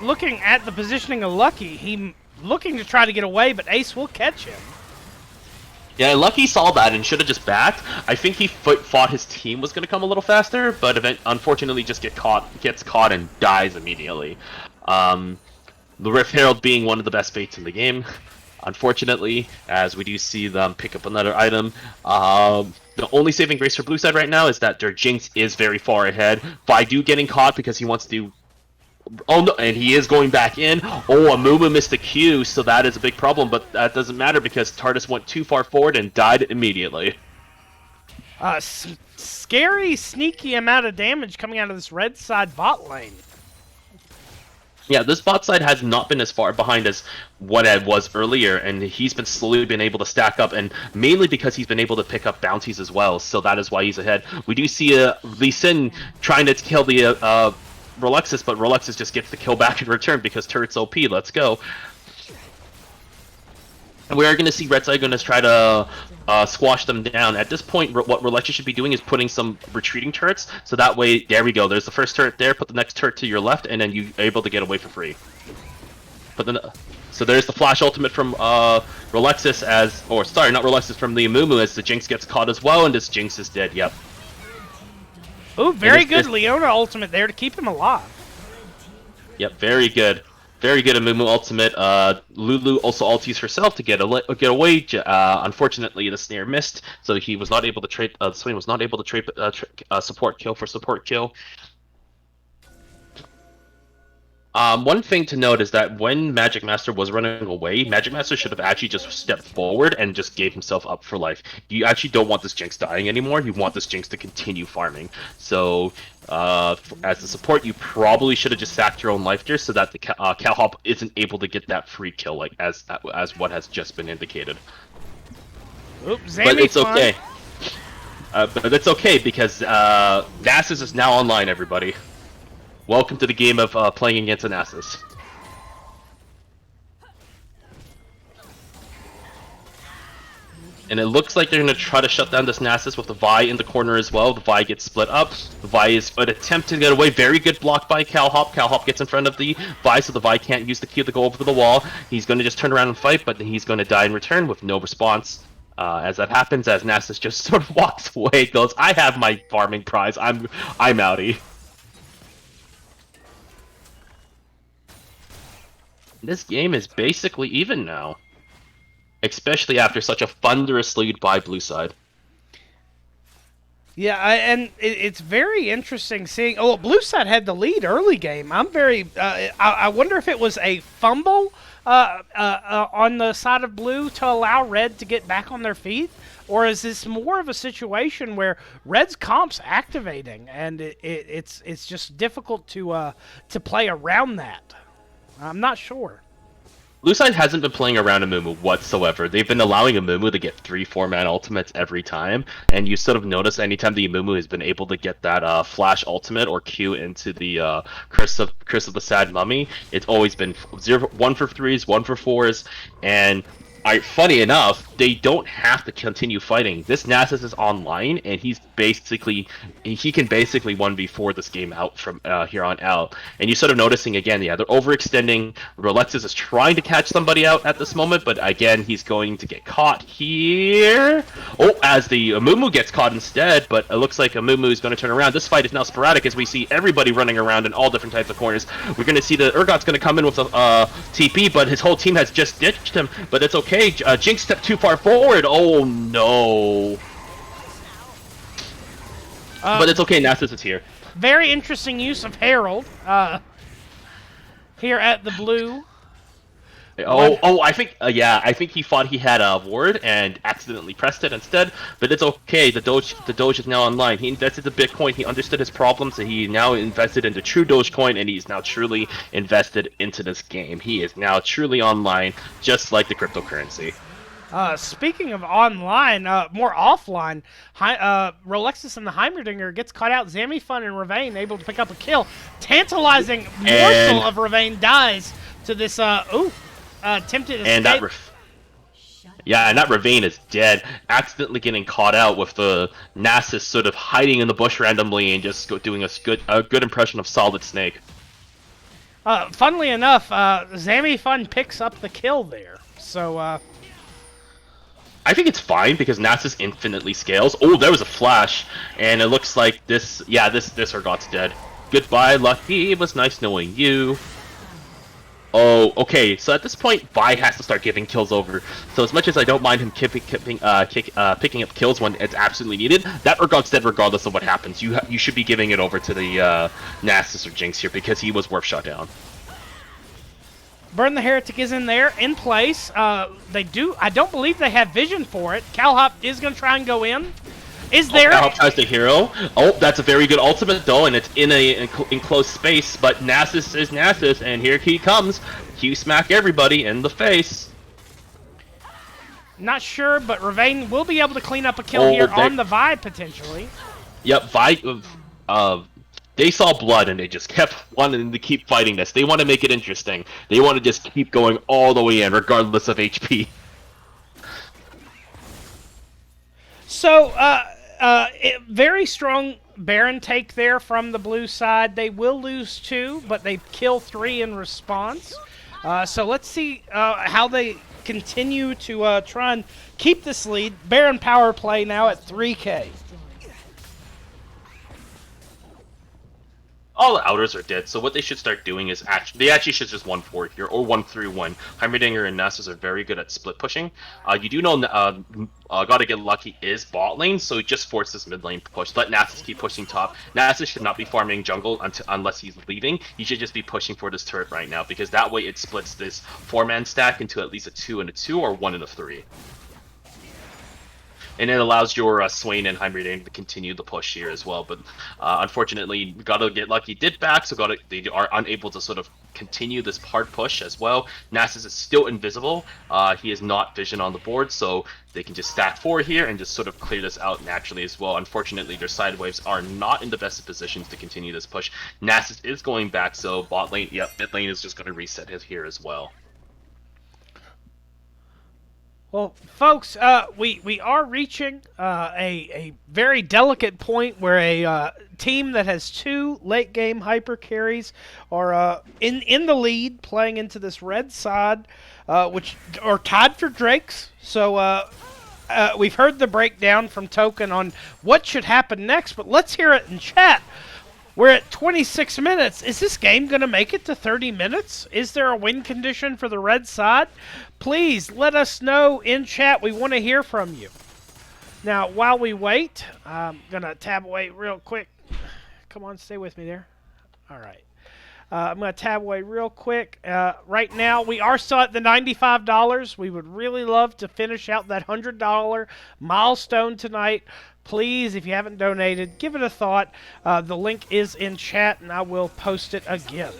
Looking at the positioning of Lucky, he looking to try to get away, but Ace will catch him. Yeah, Lucky saw that and should have just backed. I think he thought his team was going to come a little faster, but unfortunately just gets caught and dies immediately. The Rift Herald being one of the best fates in the game. Unfortunately, as we do see them pick up another item. The only saving grace for Blue side right now is that their Jinx is very far ahead. Baidu getting caught because he wants to... Oh no, and he is going back in. Oh, Amumu missed the Q, so that is a big problem, but that doesn't matter because Tardis went too far forward and died immediately. Scary, sneaky amount of damage coming out of this red side bot lane. Yeah, this bot side has not been as far behind as what it was earlier, and he's been slowly been able to stack up, and mainly because he's been able to pick up bounties as well, so that is why he's ahead. We do see Lee Sin trying to kill the Rolexis, but Rolexis just gets the kill back in return because turret's OP. Let's go. And we are going to see Red side going to try to squash them down. At this point, what Rolexis should be doing is putting some retreating turrets, so that way, there we go. There's the first turret there, put the next turret to your left, and then you're able to get away for free. But then, so there's the flash ultimate from Rolexis not Rolexis, from the Amumu as the Jinx gets caught as well, and this Jinx is dead, yep. Ooh, very good Leona ultimate there to keep him alive. Yep, very good. Very good Amumu ultimate. Lulu also ulties herself to get away. Unfortunately, the snare missed, so he was not able to trade. Swain was not able to trade support kill for support kill. One thing to note is that when Magic Master was running away, Magic Master should have actually just stepped forward and just gave himself up for life. You actually don't want this Jinx dying anymore. You want this Jinx to continue farming. So, as the support, you probably should have just sacked your own life gear so that the Calhop isn't able to get that free kill, like as what has just been indicated. Oops, but it's okay. But it's okay because Nasus is now online, everybody. Welcome to the game of playing against a Nasus. And it looks like they're going to try to shut down this Nasus with the Vi in the corner as well. The Vi gets split up. The Vi is an attempt to get away. Very good block by Calhop. Calhop gets in front of the Vi, so the Vi can't use the Q to go over the wall. He's going to just turn around and fight, but he's going to die in return with no response. As that happens, as Nasus just sort of walks away, goes, "I have my farming prize. I'm outie." This game is basically even now. Especially after such a thunderous lead by Blue side. Yeah, and it's very interesting seeing... Oh, Blue side had the lead early game. I'm very... I wonder if it was a fumble on the side of Blue to allow Red to get back on their feet? Or is this more of a situation where Red's comp's activating and it's just difficult to play around that? I'm not sure. Blueside hasn't been playing around Amumu whatsoever. They've been allowing Amumu to get 3-4-man ultimates every time, and you sort of notice anytime the Amumu has been able to get that flash ultimate or Q into the Curse of the Sad Mummy, it's always been 1 for 3s, 1 for 4s, and funny enough, they don't have to continue fighting. This Nasus is online, and he can basically 1v4 this game out from here on out. And you're sort of noticing again, yeah, they're overextending. Rolexis is trying to catch somebody out at this moment, but again, he's going to get caught here. Oh, as the Amumu gets caught instead, but it looks like Amumu is going to turn around. This fight is now sporadic as we see everybody running around in all different types of corners. We're going to see the Urgot's going to come in with a TP, but his whole team has just ditched him, but it's okay. Jinx stepped too far forward. Oh no. But it's okay, Nasus is here. Very interesting use of Herald here at the blue. I think I think he thought he had a ward and accidentally pressed it instead. But it's okay. The Doge is now online. He invested the Bitcoin. He understood his problems, and he now invested into true Dogecoin, and he's now truly invested into this game. He is now truly online, just like the cryptocurrency. Speaking of online, more offline, Rolexis and the Heimerdinger gets caught out. Zamifun and Ravane able to pick up a kill. Tantalizing morsel of Ravane dies to this, attempted escape. And that Ravane is dead, accidentally getting caught out with the Nasus sort of hiding in the bush randomly and just doing a good impression of Solid Snake. Funnily enough, Zamifun picks up the kill there. So, I think it's fine because Nasus infinitely scales. Oh, there was a flash, and it looks like this Urgot's dead. Goodbye, Lucky. It was nice knowing you. Oh, okay. So at this point, Vi has to start giving kills over. So as much as I don't mind him picking up kills when it's absolutely needed, that Urgot's dead regardless of what happens. You should be giving it over to the Nasus or Jinx here because he was worth shut down. Burn the Heretic is in there, in place. I don't believe they have vision for it. Calhop is going to try and go in. Is there? Calhop tries the hero. Oh, that's a very good ultimate though, and it's in a enclosed space, but Nasus is Nasus, and here he comes. Q smack everybody in the face. Not sure, but Ravane will be able to clean up a kill here on the Vi, potentially. Yep, Vi, they saw blood and they just kept wanting to keep fighting this. They want to make it interesting. They want to just keep going all the way in, regardless of HP. So, very strong Baron take there from the blue side. They will lose 2, but they kill 3 in response. So let's see how they continue to try and keep this lead. Baron power play now at 3K. All the outers are dead, so what they should start doing is they actually should just 1-4 here, or 1-3-1. Heimerdinger and Nasus are very good at split pushing. You do know Gotta Get Lucky is bot lane, so just force this mid lane push. Let Nasus keep pushing top. Nasus should not be farming jungle unless he's leaving. He should just be pushing for this turret right now, because that way it splits this 4-man stack into at least a 2 and a 2 or 1 and a 3. And it allows your Swain and Heimerdinger to continue the push here as well. But unfortunately, Gotta Get Lucky did back, so they are unable to sort of continue this hard push as well. Nasus is still invisible. He is not vision on the board, so they can just stack 4 here and just sort of clear this out naturally as well. Unfortunately, their side waves are not in the best of positions to continue this push. Nasus is going back, so bot lane, mid lane is just going to reset here as well. Well, folks, we are reaching a very delicate point where a team that has 2 late game hyper carries are in the lead, playing into this red side, which are tied for Drakes. So we've heard the breakdown from Token on what should happen next, but let's hear it in chat. We're at 26 minutes. Is this game going to make it to 30 minutes? Is there a win condition for the red side? Please let us know in chat. We want to hear from you. Now, while we wait, I'm going to tab away real quick. Come on, stay with me there. All right. I'm going to tab away real quick. Right now, we are still at the $95. We would really love to finish out that $100 milestone tonight. Please, if you haven't donated, give it a thought. The link is in chat, and I will post it again.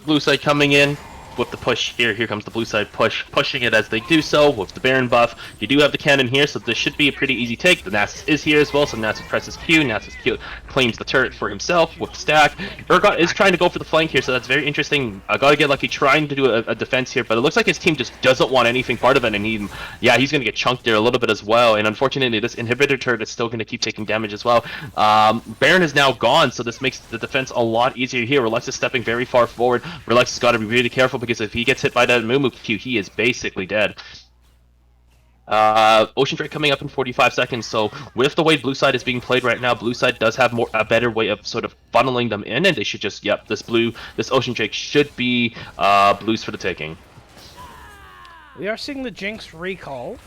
Blue side coming in. with the push here. Here comes the blue side pushing it as they do so with the Baron buff. You do have the cannon here, so this should be a pretty easy take. The Nasus is here as well, so Nasus presses Q. Nasus Q claims the turret for himself with the stack. Urgot is trying to go for the flank here, so that's very interesting. I gotta get lucky trying to do a defense here, but it looks like his team just doesn't want anything part of it, and he's gonna get chunked there a little bit as well. And unfortunately, this inhibitor turret is still gonna keep taking damage as well. Baron is now gone, so this makes the defense a lot easier here. Relax is stepping very far forward. Relax has got to be really careful because if he gets hit by that Mumu Q, he is basically dead. Ocean Drake coming up in 45 seconds, so with the way blue side is being played right now, blue side does have a better way of sort of funneling them in, and they should just, this Ocean Drake should be blues for the taking. We are seeing the Jinx recall.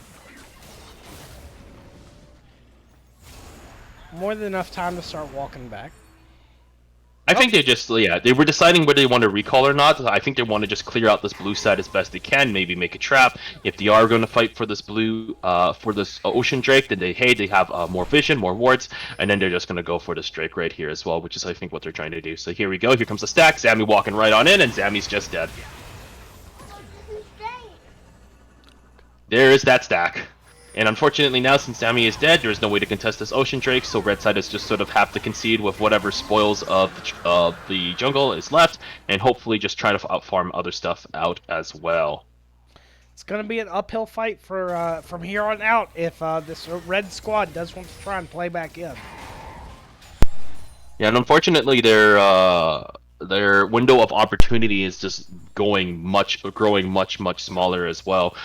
More than enough time to start walking back. I think they were deciding whether they want to recall or not. I think they want to just clear out this blue side as best they can, maybe make a trap. If they are going to fight for this Ocean Drake, then they have more vision, more wards, and then they're just going to go for this Drake right here as well, which is I think what they're trying to do. So here we go, here comes the stack, Zami walking right on in, and Zami's just dead. There is that stack. And unfortunately now, since Zami is dead, there is no way to contest this Ocean Drake, so red side is just sort of have to concede with whatever spoils of the jungle is left, and hopefully just try to outfarm other stuff out as well. It's going to be an uphill fight for from here on out if this red squad does want to try and play back in. Yeah, and unfortunately their window of opportunity is just growing much smaller as well.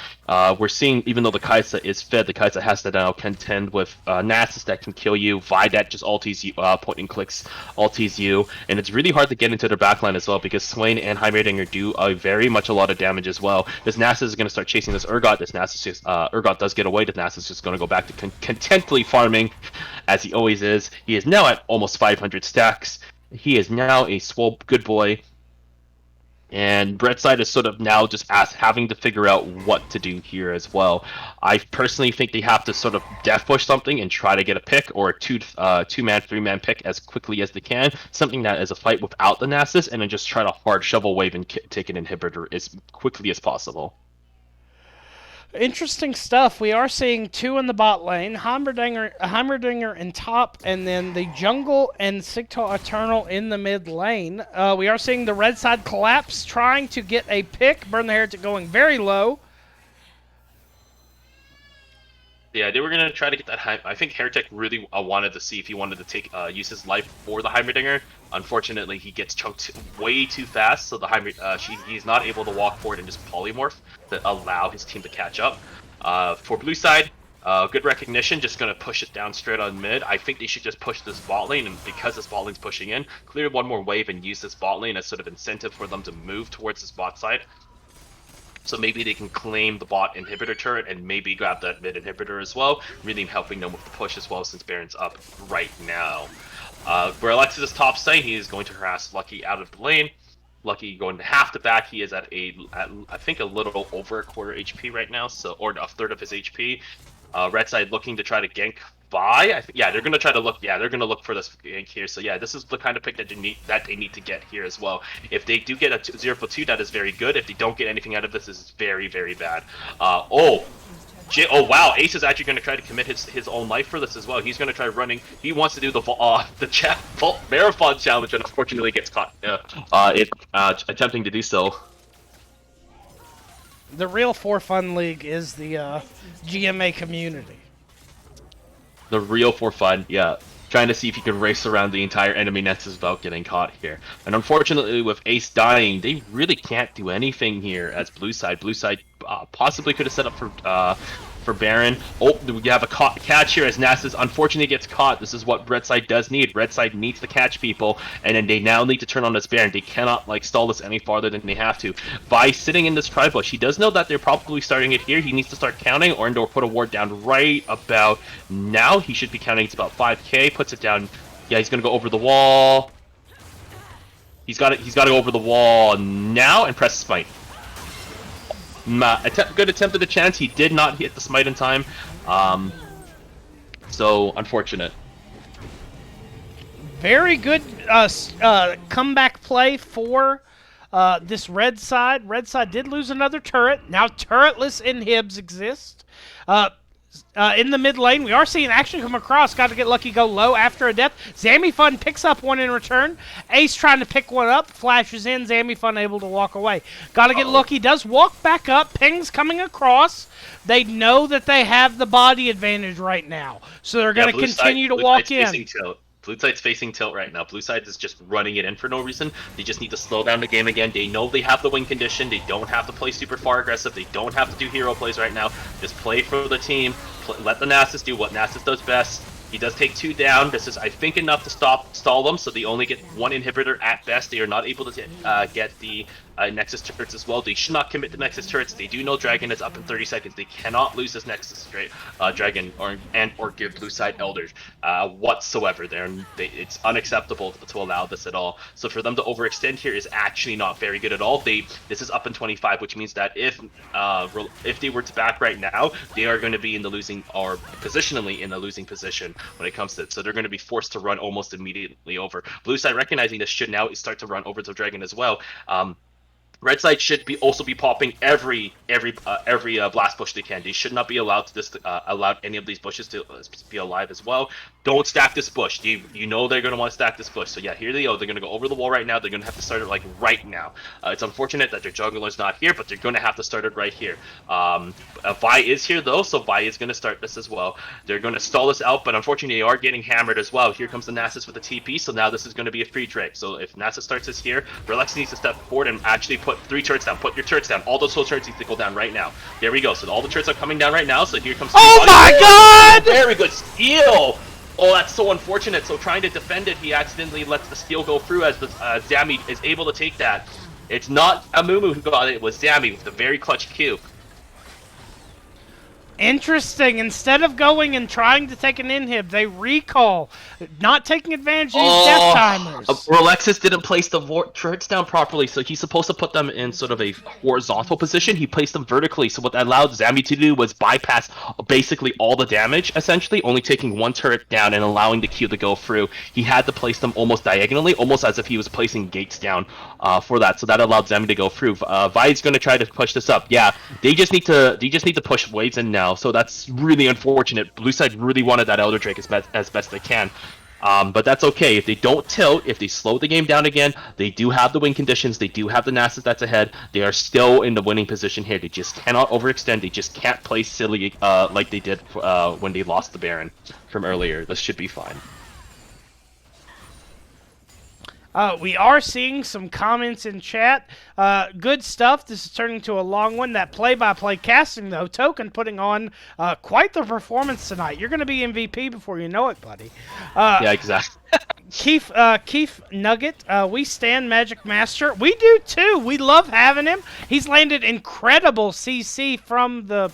We're seeing, even though the Kai'Sa is fed, the Kai'Sa has to now contend with Nasus that can kill you, Vi that just ulties you, point and clicks ulties you, and it's really hard to get into their backline as well because Swain and Heimerdinger do very much a lot of damage as well. This Nasus is going to start chasing this Urgot. This Nasus Urgot does get away. This Nasus is just going to go back to contently farming as he always is. He is now at almost 500 stacks. He is now a swole good boy, and Red side is sort of now just having to figure out what to do here as well. I personally think they have to sort of death push something and try to get a pick or a two-man, three-man pick as quickly as they can. Something that is a fight without the Nasus, and then just try to hard shovel wave and take an inhibitor as quickly as possible. Interesting stuff. We are seeing two in the bot lane, Heimerdinger in top, and then the jungle and Sigtal Eternal in the mid lane. We are seeing the red side collapse, trying to get a pick. Burn the Heretic going very low. Yeah, they were going to try to get that. I think Heretic really wanted to see if he wanted to use his life for the Heimerdinger. Unfortunately, he gets chunked way too fast, so he's not able to walk forward and just polymorph to allow his team to catch up. For blue side, good recognition, just going to push it down straight on mid. I think they should just push this bot lane, and because this bot lane's pushing in, clear one more wave and use this bot lane as sort of incentive for them to move towards this bot side. So maybe they can claim the bot inhibitor turret and maybe grab that mid inhibitor as well, really helping them with the push as well since Baron's up right now. Where Alexis is top side, he is going to harass Lucky out of the lane. Lucky going to have to back. He is at I think a little over a quarter HP right now, or a third of his HP. Red side looking to try to gank Vi. They're gonna try to look. Yeah, they're gonna look for this gank here. So yeah, this is the kind of pick that they need to get here as well. If they do get a 0-2, that is very good. If they don't get anything out of this, is very, very bad. Oh wow, Ace is actually going to try to commit his own life for this as well. He's going to try running. He wants to do the marathon challenge, and unfortunately gets caught attempting to do so. The real For Fun League is the GMA community. The real For Fun, yeah. Trying to see if he can race around the entire enemy nexus without getting caught here. And unfortunately, with Ace dying, they really can't do anything here as Blue side. Blue side possibly could have set up for Baron. Oh, we have a catch here as Nasus unfortunately gets caught. This is what Red side does need. Red side needs to catch people, and then they now need to turn on this Baron. They cannot stall this any farther than they have to. By sitting in this tri-bush, he does know that they're probably starting it here. He needs to start counting or put a ward down right about now. He should be counting. It's about 5k. Puts it down. Yeah, he's gonna go over the wall. He's got to go over the wall now and press smite. Good attempt at a chance. He did not hit the smite in time. So unfortunate. Very good comeback play for this red side. Red side did lose another turret. Now turretless inhibs exist. In the mid lane, we are seeing action come across. Got to get lucky, go low after a death. Zamifun picks up one in return. Ace trying to pick one up, flashes in. Zamifun able to walk away. Got to get lucky, does walk back up. Ping's coming across. They know that they have the body advantage right now, so they're going to continue to walk in. Blue side's facing tilt right now. Blue side is just running it in for no reason. They just need to slow down the game again. They know they have the win condition. They don't have to play super far aggressive. They don't have to do hero plays right now. Just play for the team. Let the Nasus do what Nasus does best. He does take 2 down. This is, I think, enough to stall them, so they only get 1 inhibitor at best. They are not able to get the Nexus turrets as well. They should not commit to Nexus turrets. They do know Dragon is up in 30 seconds. They cannot lose this Nexus Dragon or give Blue Side Elders whatsoever. It's unacceptable to allow this at all. So for them to overextend here is actually not very good at all. This is up in 25, which means that if they were to back right now, they are going to be in the losing, or positionally in the losing position when it comes to it. So they're going to be forced to run almost immediately over. Blue Side, recognizing this, should now start to run over to Dragon as well. Red side should also be popping every blast bush they can. They should not be allowed to allow any of these bushes to be alive as well. Don't stack this bush. You know they're gonna want to stack this bush. So yeah, here they go. They're gonna go over the wall right now. They're gonna have to start it like right now. It's unfortunate that their jungler's not here, but they're gonna have to start it right here. Vi is here though, so Vi is gonna start this as well. They're gonna stall this out, but unfortunately they are getting hammered as well. Here comes the Nasus with the TP, so now this is gonna be a free Drake. So if Nasus starts this here, Relax needs to step forward and actually put 3 turrets down. Put your turrets down. All those whole turrets need to go down right now. There we go. So all the turrets are coming down right now. So here comes. Oh my God! Very good steal. Oh, that's so unfortunate. So trying to defend it, he accidentally lets the steal go through as the Zami is able to take that. It's not Amumu who got it. It was Zami with the very clutch Q. Interesting. Instead of going and trying to take an inhib, they recall, not taking advantage of these death timers. Rolexis didn't place the turrets down properly, so he's supposed to put them in sort of a horizontal position. He placed them vertically, so what that allowed Zami to do was bypass basically all the damage, essentially, only taking 1 turret down and allowing the Q to go through. He had to place them almost diagonally, almost as if he was placing gates down for that, so that allowed Zami to go through. Vi's going to try to push this up. Yeah, they just need to push waves in now. So that's really unfortunate. Blue side really wanted that Elder Drake as best they can. But that's okay. If they don't tilt, if they slow the game down again, they do have the win conditions, they do have the Nasus that's ahead, they are still in the winning position here. They just cannot overextend, they just can't play silly like they did when they lost the Baron from earlier. This should be fine. We are seeing some comments in chat. Good stuff. This is turning to a long one. That play-by-play casting, though, Token putting on quite the performance tonight. You're going to be MVP before you know it, buddy. Yeah, exactly. Keith Nugget, we stand Magic Master. We do, too. We love having him. He's landed incredible CC from the...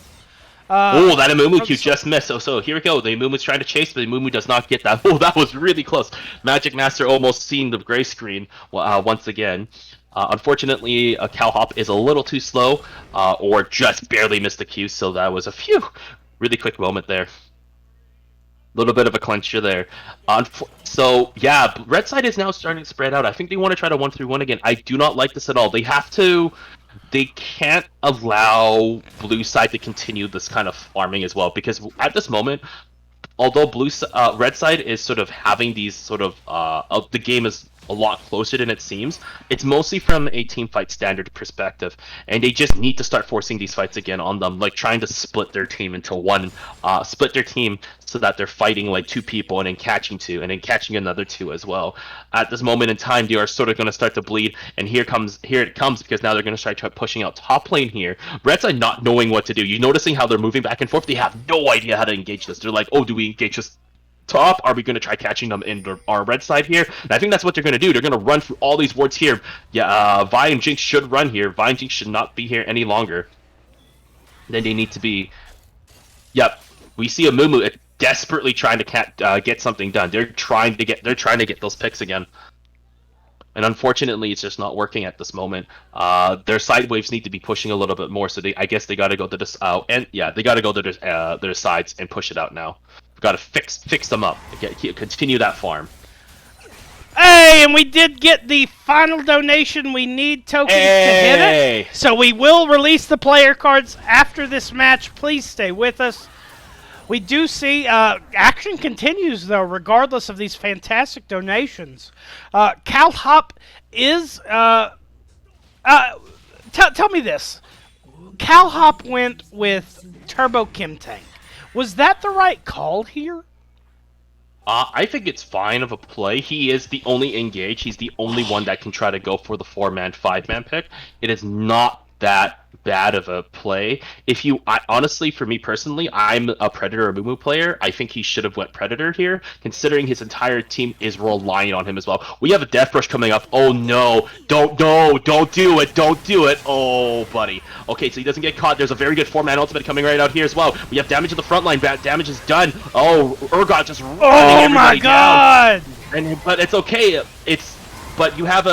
oh, that Amumu Q just missed. So here we go. The Amumu's trying to chase, but the Amumu does not get that. Oh, that was really close. Magic Master almost seeing the gray screen once again. Unfortunately, Cal Hop is a little too slow, or just barely missed the Q, so that was a really quick moment there. Little bit of a clincher there. So, yeah, red side is now starting to spread out. I think they want to try to 1-3-1 again. I do not like this at all. They can't allow blue side to continue this kind of farming as well, because at this moment, although red side is sort of having these sort of the game is a lot closer than it seems, it's mostly from a team fight standard perspective, and they just need to start forcing these fights again on them, like trying to split their team into one, split their team so that they're fighting like 2 people and then catching 2 and then catching another 2 as well. At this moment in time, they are sort of going to start to bleed, and here it comes, because now they're going to start pushing out top lane here. Red side not knowing what to do. You're noticing how they're moving back and forth. They have no idea how to engage this. They're like, oh, do we engage this top? Are we going to try catching them in our red side here? And I think that's what they're going to do. They're going to run through all these wards here. Yeah, Vi and Jinx should run here. Vi and Jinx should not be here any longer than they need to be. Yep, we see Amumu desperately trying to get something done. They're trying to get those picks again. And unfortunately, it's just not working at this moment. Their side waves need to be pushing a little bit more, so I guess they got to go to this they got to go to their sides and push it out now. We've got to fix them up. Continue that farm. Hey, and we did get the final donation we need tokens to hit Hey! it. So we will release the player cards after this match. Please stay with us. We do see action continues, though, regardless of these fantastic donations. Cal Hop is... tell me this. Cal Hop went with Turbo Kim Tank. Was that the right call here? I think it's fine of a play. He is the only engaged. He's the only one that can try to go for the 4-man, 5-man pick. It is not that bad of a play. Honestly, for me personally, I'm a Predator or Mumu player. I think he should have went Predator here, considering his entire team is relying on him as well. We have a Death Rush coming up. Oh no! Don't do it! Don't do it! Oh, buddy. Okay, so he doesn't get caught. There's a very good 4-man ultimate coming right out here as well. We have damage to the front line. Damage is done. Oh, Urgot just running everybody down. But it's okay. But you have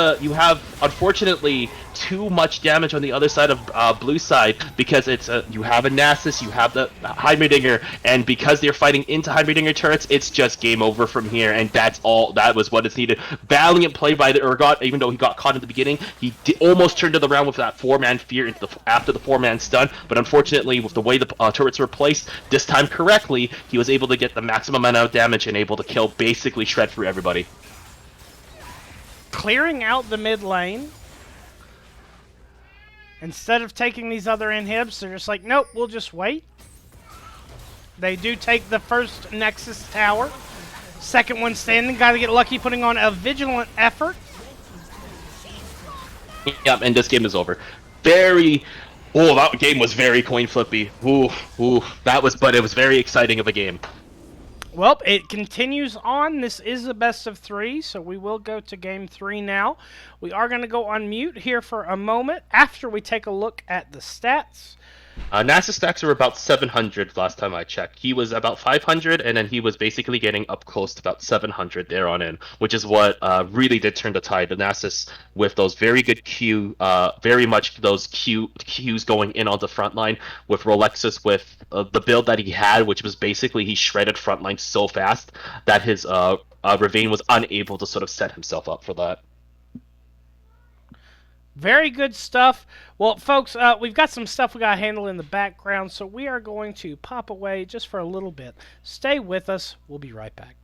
unfortunately too much damage on the other side of blue side, because you have a Nasus, you have the Heimerdinger, and because they're fighting into Heimerdinger turrets, it's just game over from here, and that was what is needed. Valiant play by the Urgot, even though he got caught in the beginning. He almost turned it around with that 4-man fear after the 4-man stun, but unfortunately with the way the turrets were placed this time correctly, he was able to get the maximum amount of damage and able to basically shred through everybody. Clearing out the mid lane. Instead of taking these other inhibs, they're just like, nope, we'll just wait. They do take the first Nexus tower. Second one standing. Got to get lucky, putting on a vigilant effort. Yep, and this game is over. That game was very coin flippy. But it was very exciting of a game. Well, it continues on. This is a best of 3, so we will go to game 3 now. We are going to go on mute here for a moment after we take a look at the stats. Nasus stacks were about 700 last time I checked. He was about 500, and then he was basically getting up close to about 700 there on in, which is what really did turn the tide. The Nasus with those very good very much those Qs going in on the front line, with Rolexus with the build that he had, which was basically he shredded front line so fast that his Ravine was unable to sort of set himself up for that. Very good stuff. Well, folks, we've got some stuff we got to handle in the background, so we are going to pop away just for a little bit. Stay with us. We'll be right back.